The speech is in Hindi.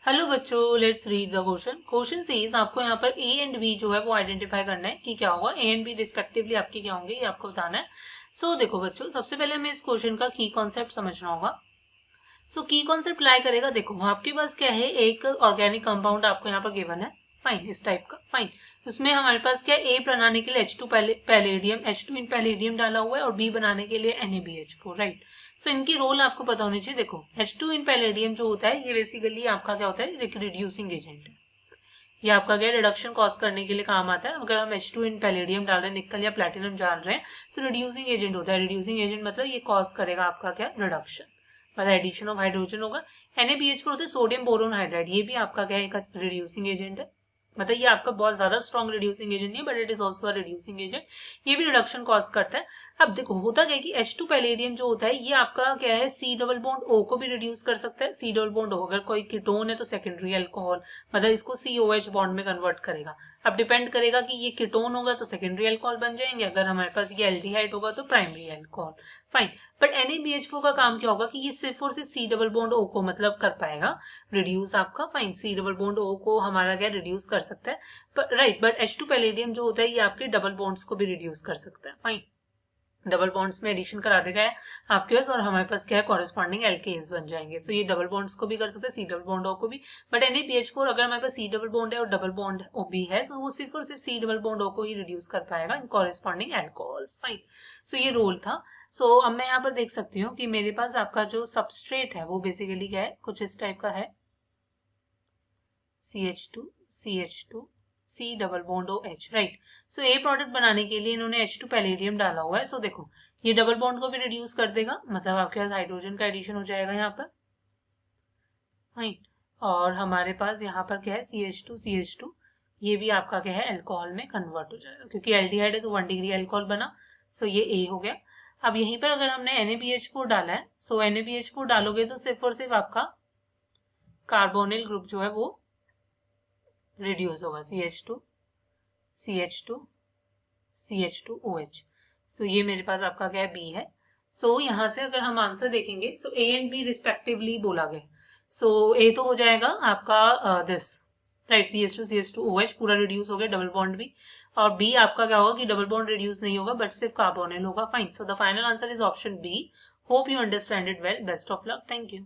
हेलो बच्चों, let's read the question. Question says आपको यहाँ पर ए एंड बी जो है वो आइडेंटिफाई करना है कि क्या होगा। ए एंड बी रिस्पेक्टिवली आपके क्या होंगे, ये आपको बताना है। सो देखो बच्चों, सबसे पहले हमें इस क्वेश्चन का की कॉन्सेप्ट समझना होगा। सो की कॉन्सेप्ट लाई करेगा। देखो आपके पास क्या है, एक ऑर्गेनिक कंपाउंड आपको यहाँ पर गिवन है, फाइन, इस टाइप का, फाइन। उसमें हमारे पास क्या, ए बनाने के लिए H2 पैलेडियम H2 इन पैलेडियम डाला हुआ है और बी बनाने के लिए NaBH4, राइट। सो इनकी रोल आपको पता होनी चाहिए। देखो H2 इन पैलेडियम जो होता है ये बेसिकली आपका क्या होता है, रिड्यूसिंग एजेंट है। ये आपका क्या, रिडक्शन कॉज करने के लिए काम आता है। अगर हम H2 इन पैलेडियम डाल रहे हैं, निकल या प्लेटिनम डाल रहे हैं, सो रिड्यूसिंग एजेंट होता है। रिड्यूसिंग एजेंट मतलब ये कॉज करेगा आपका क्या, रिडक्शन, मतलब एडिशन ऑफ हाइड्रोजन होगा। NaBH4 होता है सोडियम बोरोन हाइड्राइड, ये भी आपका क्या, एक रिड्यूसिंग एजेंट है। मतलब ये आपका बहुत ज्यादा स्ट्रॉन्ग रिड्यूसिंग एजेंट नहीं है, but it is also reducing agent. ये भी रिडक्शन कॉज करता है। अब देखो होता क्या है कि H2 पैलेडियम जो होता है ये आपका क्या है, C डबल बॉन्ड O को भी रिड्यूस कर सकता है। C डबल बॉन्ड O अगर कोई कीटोन है तो सेकेंडरी अल्कोहल, मतलब इसको COH बॉन्ड में कन्वर्ट करेगा। अब डिपेंड करेगा कि ये कीटोन होगा तो सेकेंडरी अल्कोहल बन जाएंगे, अगर हमारे पास ये एल्डिहाइड होगा तो primary alcohol, fine. But NaBH4 का काम क्या होगा कि ये सिर्फ और सिर्फ C डबल बॉन्ड O को मतलब कर पाएगा रिड्यूस आपका, fine. C double bond O को हमारा क्या, रिड्यूस कर सकता है, राइट। बट H2 पैलेडियम जो होता है ये आपके डबल बॉन्ड्स को भी रिड्यूस कर सकता है, फाइन। डबल बॉन्ड्स में एडिशन करा देगा है आपके पास, और हमारे पास क्या है, कॉरेस्पॉन्डिंग एल्केन्स बन जाएंगे। सो ये डबल बॉन्ड्स को भी कर सकते हैं, सी डबल बॉन्ड ओ को भी। बट NaBH4 अगर हमारे पास सी डबल बॉन्ड है और डबल बॉन्ड ओ भी है, तो वो सिर्फ और सिर्फ सी डबल बॉन्ड ओ को ही रिड्यूस कर पाएगा इन कॉरेस्पॉन्डिंग एल्कोहल्स, फाइन। सो ये रोल था। सो अब मैं यहाँ पर देख सकती हूँ कि मेरे पास आपका जो सबस्ट्रेट है वो बेसिकली क्या है, कुछ इस टाइप का है, CH2 CH2 C double bond OH, right. So a product बनाने के लिए इन्होंने H2 पैलेडियम डाला हुआ है। सो देखो ये डबल बॉन्ड को भी रिड्यूस कर देगा, मतलब आपके पास हाइड्रोजन का एडिशन हो जाएगा यहाँ पर, राइट। और हमारे पास यहाँ पर क्या है, CH2 ये भी आपका क्या है, अल्कोहल में कन्वर्ट हो जाएगा, क्योंकि एल्डिहाइड है तो 1 डिग्री अल्कोहल बना। सो ये ए हो गया। अब यहीं पर अगर हमने NaBH4 डाला है, सो NaBH4 डालोगे तो सिर्फ और सिर्फ आपका कार्बोनिल ग्रुप जो है वो रिड्यूस होगा, CH2 सो ये मेरे पास आपका क्या है, बी है। सो यहाँ से अगर हम आंसर देखेंगे, सो ए एंड बी रिस्पेक्टिवली बोला गया। सो ए तो हो जाएगा आपका दिस, राइट, CH2 पूरा रिड्यूस हो गया, डबल बॉन्ड भी। और बी आपका क्या होगा कि डबल बॉन्ड रिड्यूस नहीं होगा बट सिर्फ कार्बोनिल होगा, fine. So the final answer is option B. Hope you understand it well. Best of luck, thank you.